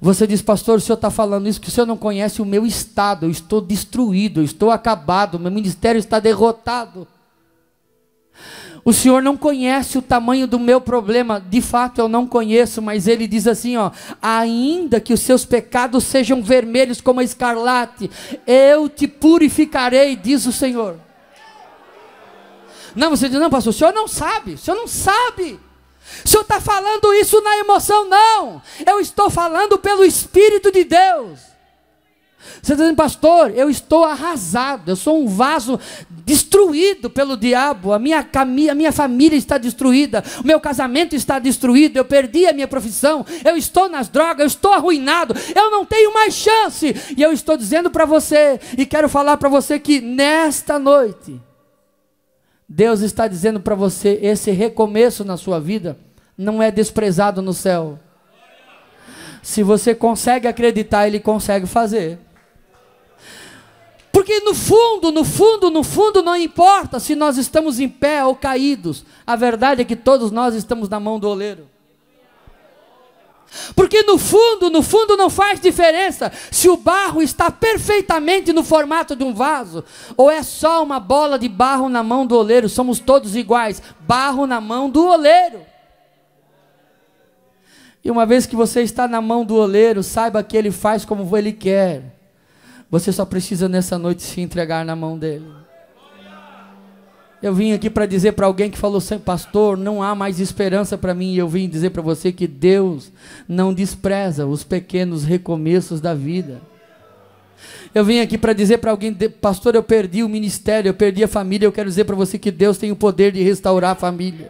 Você diz, pastor, o senhor está falando isso, que o senhor não conhece o meu estado, eu estou destruído, eu estou acabado, meu ministério está derrotado. O Senhor não conhece o tamanho do meu problema. De fato eu não conheço, mas Ele diz assim, ainda que os seus pecados sejam vermelhos como a escarlate, eu te purificarei, diz o Senhor. Não, você diz, não pastor, o senhor não sabe. O senhor está falando isso na emoção. Não, eu estou falando pelo Espírito de Deus. Você está dizendo, pastor, eu estou arrasado, eu sou um vaso destruído pelo diabo, a minha família está destruída, o meu casamento está destruído, eu perdi a minha profissão, eu estou nas drogas, eu estou arruinado, eu não tenho mais chance. E eu estou dizendo para você, e quero falar para você que nesta noite, Deus está dizendo para você, esse recomeço na sua vida não é desprezado no céu. Se você consegue acreditar, Ele consegue fazer. Porque no fundo, não importa se nós estamos em pé ou caídos. A verdade é que todos nós estamos na mão do oleiro. Porque no fundo não faz diferença se o barro está perfeitamente no formato de um vaso, ou é só uma bola de barro na mão do oleiro. Somos todos iguais, barro na mão do oleiro. E uma vez que você está na mão do oleiro, saiba que ele faz como ele quer. Você só precisa nessa noite se entregar na mão dele. Eu vim aqui para dizer para alguém que falou assim, pastor, não há mais esperança para mim. E eu vim dizer para você que Deus não despreza os pequenos recomeços da vida. Eu vim aqui para dizer para alguém, pastor, eu perdi o ministério, eu perdi a família. Eu quero dizer para você que Deus tem o poder de restaurar a família.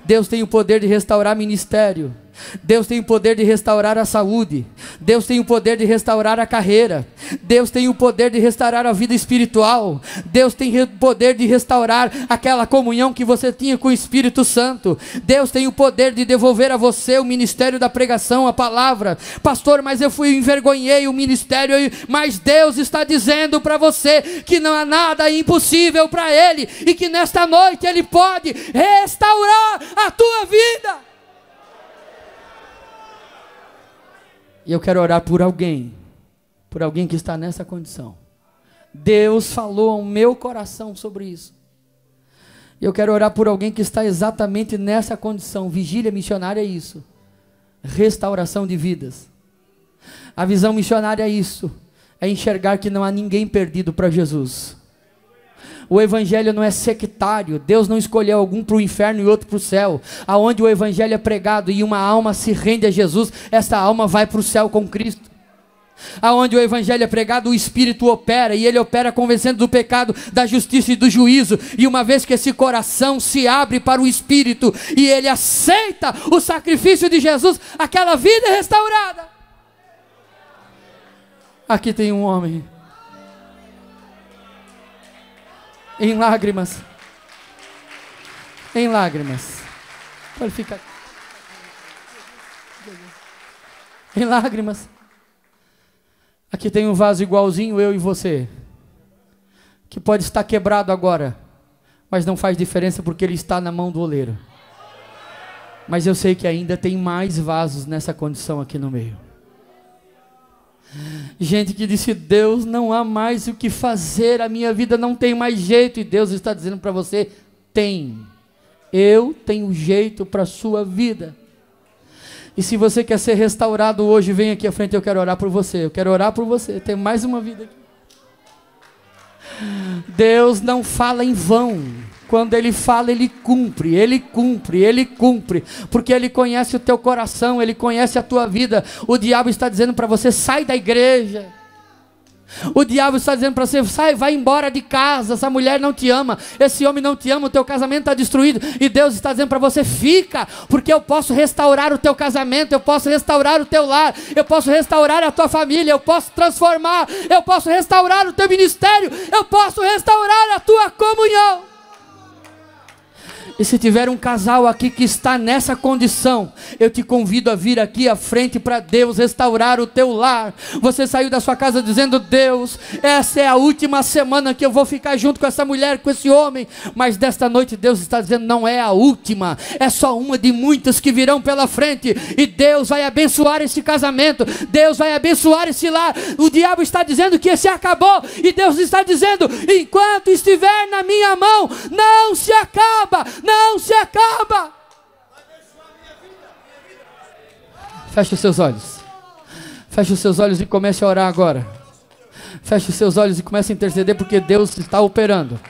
Deus tem o poder de restaurar ministério. Deus tem o poder de restaurar a saúde. Deus tem o poder de restaurar a carreira. Deus tem o poder de restaurar a vida espiritual. Deus tem o poder de restaurar aquela comunhão que você tinha com o Espírito Santo. Deus tem o poder de devolver a você o ministério da pregação, a palavra. Pastor, mas eu envergonhei o ministério. Mas Deus está dizendo para você que não há nada impossível para Ele, e que nesta noite Ele pode restaurar a tua vida. E eu quero orar por alguém que está nessa condição. Deus falou ao meu coração sobre isso. E eu quero orar por alguém que está exatamente nessa condição. Vigília missionária é isso. Restauração de vidas. A visão missionária é isso. É enxergar que não há ninguém perdido para Jesus. O evangelho não é sectário. Deus não escolheu algum para o inferno e outro para o céu. Aonde o evangelho é pregado e uma alma se rende a Jesus, essa alma vai para o céu com Cristo. Aonde o evangelho é pregado, o Espírito opera, e ele opera convencendo do pecado, da justiça e do juízo. E uma vez que esse coração se abre para o Espírito e ele aceita o sacrifício de Jesus, aquela vida é restaurada. Aqui tem um homem em lágrimas, Pode ficar. Em lágrimas. Aqui tem um vaso igualzinho, eu e você, que pode estar quebrado agora, mas não faz diferença porque ele está na mão do oleiro. Mas eu sei que ainda tem mais vasos nessa condição aqui no meio. Gente que disse: Deus, não há mais o que fazer, a minha vida não tem mais jeito. E Deus está dizendo para você: tem. Eu tenho jeito para a sua vida. E se você quer ser restaurado hoje, vem aqui à frente, eu quero orar por você. Eu quero orar por você. Tem mais uma vida aqui. Deus não fala em vão. Quando Ele fala, Ele cumpre, Ele cumpre, Ele cumpre, porque Ele conhece o teu coração, Ele conhece a tua vida. O diabo está dizendo para você: sai da igreja. O diabo está dizendo para você: sai, vai embora de casa, essa mulher não te ama, esse homem não te ama, o teu casamento está destruído. E Deus está dizendo para você: fica, porque eu posso restaurar o teu casamento, eu posso restaurar o teu lar, eu posso restaurar a tua família, eu posso transformar, eu posso restaurar o teu ministério, eu posso restaurar a tua comunhão. E se tiver um casal aqui que está nessa condição, eu te convido a vir aqui à frente para Deus restaurar o teu lar. Você saiu da sua casa dizendo: Deus, essa é a última semana que eu vou ficar junto com essa mulher, com esse homem. Mas desta noite Deus está dizendo: não é a última, é só uma de muitas que virão pela frente. E Deus vai abençoar esse casamento, Deus vai abençoar esse lar. O diabo está dizendo que esse acabou, e Deus está dizendo: enquanto estiver na minha mão, não se acaba, não se acaba. Feche os seus olhos. Feche os seus olhos e comece a orar agora. Feche os seus olhos e comece a interceder, porque Deus está operando.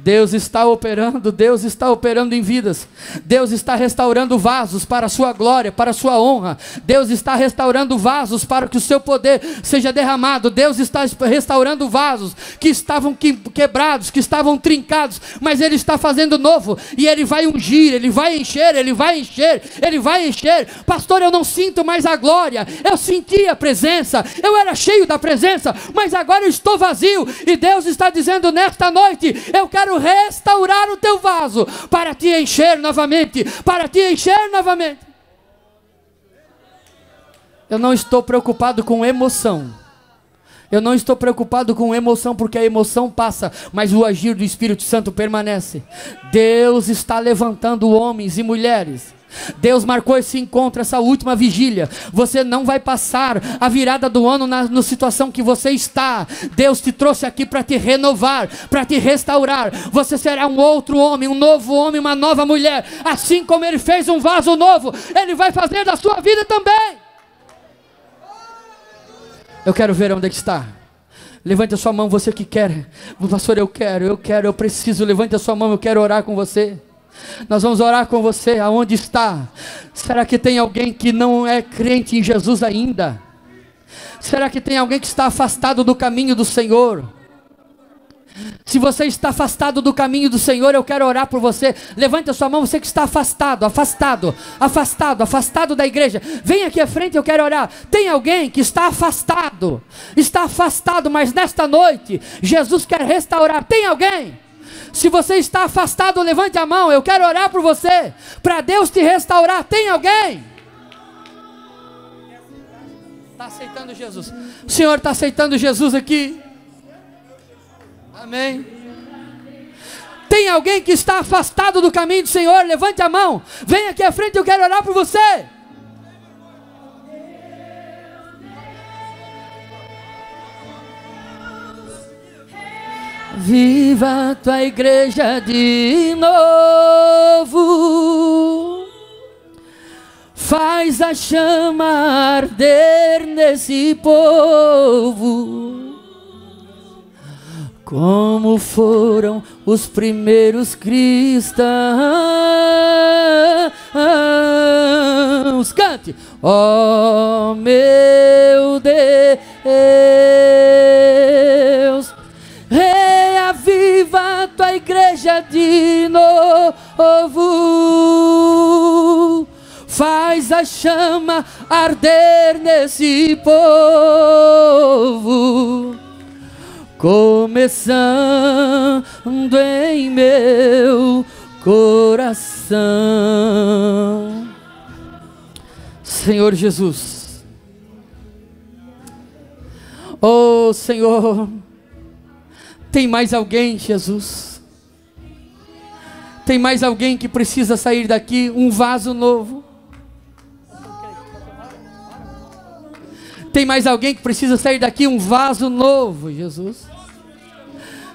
Deus está operando, Deus está operando em vidas. Deus está restaurando vasos para a sua glória, para a sua honra. Deus está restaurando vasos para que o seu poder seja derramado. Deus está restaurando vasos que estavam quebrados, que estavam trincados, mas Ele está fazendo novo, e Ele vai ungir, Ele vai encher, Ele vai encher, Ele vai encher. Pastor, eu não sinto mais a glória, eu senti a presença, eu era cheio da presença, mas agora eu estou vazio. E Deus está dizendo nesta noite: eu quero restaurar o teu vaso para te encher novamente, para te encher novamente. Eu não estou preocupado com emoção. Eu não estou preocupado com emoção, porque a emoção passa, mas o agir do Espírito Santo permanece. Deus está levantando homens e mulheres. Deus marcou esse encontro, essa última vigília. Você não vai passar a virada do ano na situação que você está. Deus te trouxe aqui para te renovar, para te restaurar. Você será um outro homem, um novo homem, uma nova mulher. Assim como Ele fez um vaso novo, Ele vai fazer da sua vida também. Eu quero ver onde é que está. Levante a sua mão, você que quer. Pastor, eu preciso. Levante a sua mão, eu quero orar com você. Nós vamos orar com você. Aonde está? Será que tem alguém que não é crente em Jesus ainda? Será que tem alguém que está afastado do caminho do Senhor? Se você está afastado do caminho do Senhor, eu quero orar por você. Levante a sua mão, você que está afastado da igreja. Vem aqui à frente, eu quero orar. Tem alguém que está afastado, mas nesta noite Jesus quer restaurar. Tem alguém? Se você está afastado, levante a mão, eu quero orar por você, para Deus te restaurar. Tem alguém? Está aceitando Jesus? O Senhor está aceitando Jesus aqui? Amém. Tem alguém que está afastado do caminho do Senhor? Levante a mão, vem aqui à frente, eu quero orar por você. Viva a tua igreja de novo, faz a chama arder nesse povo, como foram os primeiros cristãos. Cante! Ó meu Deus, reaviva a tua igreja de novo, faz a chama arder nesse povo, começando em meu coração. Senhor Jesus. Oh, Senhor, tem mais alguém, Jesus? Tem mais alguém que precisa sair daqui, um vaso novo? Tem mais alguém que precisa sair daqui, um vaso novo, Jesus?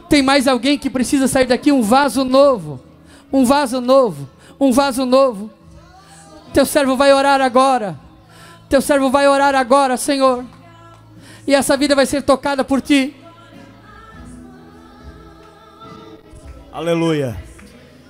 Tem mais alguém que precisa sair daqui, um vaso novo? Um vaso novo, um vaso novo. Teu servo vai orar agora. Teu servo vai orar agora, Senhor. E essa vida vai ser tocada por Ti. Aleluia.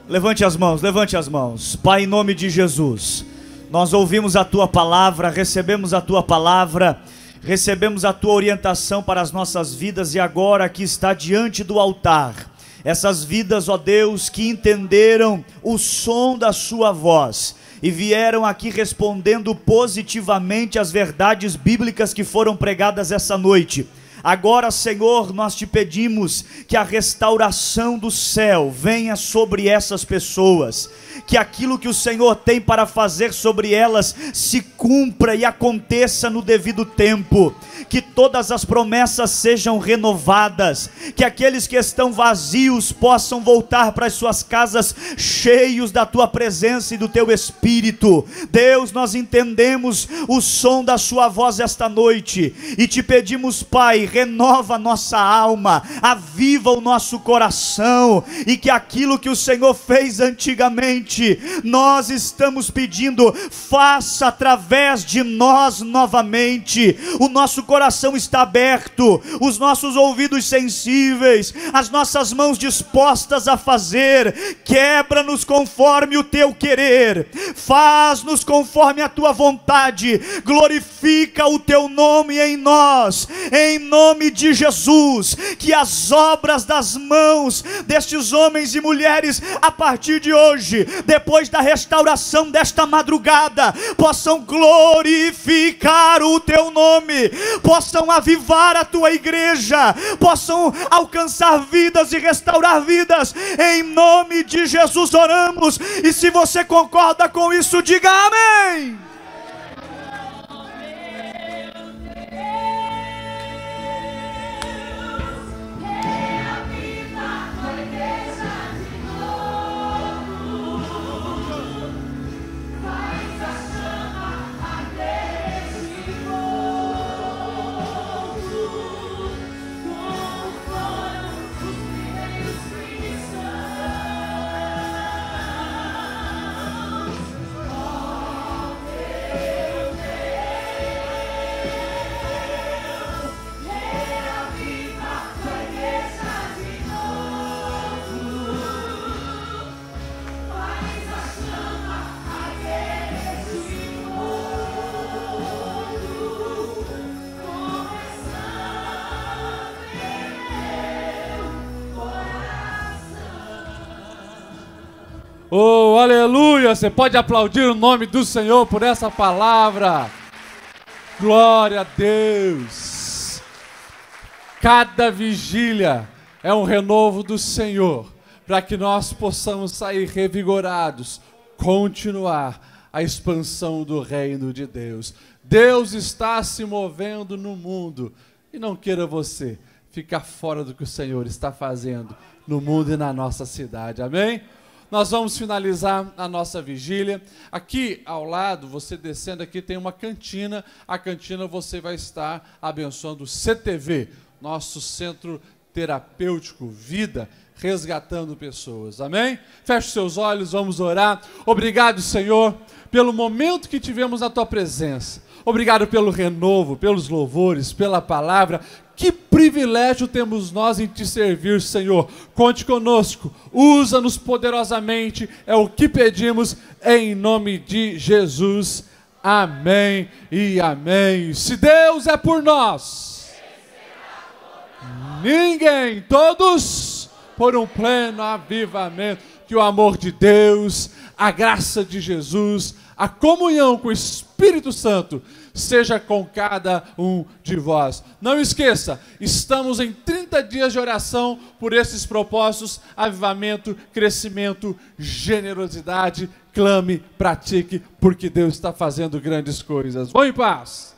Levante as mãos, levante as mãos. Pai, em nome de Jesus, nós ouvimos a Tua palavra, recebemos a Tua palavra, recebemos a Tua orientação para as nossas vidas, e agora aqui está diante do altar essas vidas, ó Deus, que entenderam o som da Sua voz e vieram aqui respondendo positivamente às verdades bíblicas que foram pregadas essa noite. Agora, Senhor, nós te pedimos que a restauração do céu venha sobre essas pessoas, que aquilo que o Senhor tem para fazer sobre elas se cumpra e aconteça no devido tempo, que todas as promessas sejam renovadas, que aqueles que estão vazios possam voltar para as suas casas cheios da Tua presença e do Teu Espírito. Deus, nós entendemos o som da Sua voz esta noite e te pedimos, Pai, renova a nossa alma, aviva o nosso coração, e que aquilo que o Senhor fez antigamente, nós estamos pedindo, faça através de nós novamente. O nosso coração está aberto, os nossos ouvidos sensíveis, as nossas mãos dispostas a fazer. Quebra-nos conforme o Teu querer, faz-nos conforme a Tua vontade, glorifica o Teu nome em nós, em nome de Jesus. Que as obras das mãos destes homens e mulheres, a partir de hoje, depois da restauração desta madrugada, possam glorificar o Teu nome, possam avivar a Tua igreja, possam alcançar vidas e restaurar vidas. Em nome de Jesus oramos, e se você concorda com isso, diga amém. Oh, aleluia! Você pode aplaudir o nome do Senhor por essa palavra. Glória a Deus. Cada vigília é um renovo do Senhor, para que nós possamos sair revigorados, continuar a expansão do reino de Deus. Deus está se movendo no mundo, e não queira você ficar fora do que o Senhor está fazendo no mundo e na nossa cidade. Amém? Nós vamos finalizar a nossa vigília. Aqui ao lado, você descendo aqui, tem uma cantina. A cantina você vai estar abençoando o CTV, nosso Centro Terapêutico Vida, resgatando pessoas. Amém? Feche seus olhos, vamos orar. Obrigado, Senhor, pelo momento que tivemos na Tua presença. Obrigado pelo renovo, pelos louvores, pela palavra. Que privilégio temos nós em Te servir, Senhor. Conte conosco, usa-nos poderosamente, é o que pedimos em nome de Jesus. Amém e amém. Se Deus é por nós, ninguém, todos por um pleno avivamento. Que o amor de Deus, a graça de Jesus, a comunhão com o Espírito Santo seja com cada um de vós. Não esqueça, estamos em 30 40 dias de oração por esses propósitos: avivamento, crescimento, generosidade. Clame, pratique, porque Deus está fazendo grandes coisas. Vão em paz.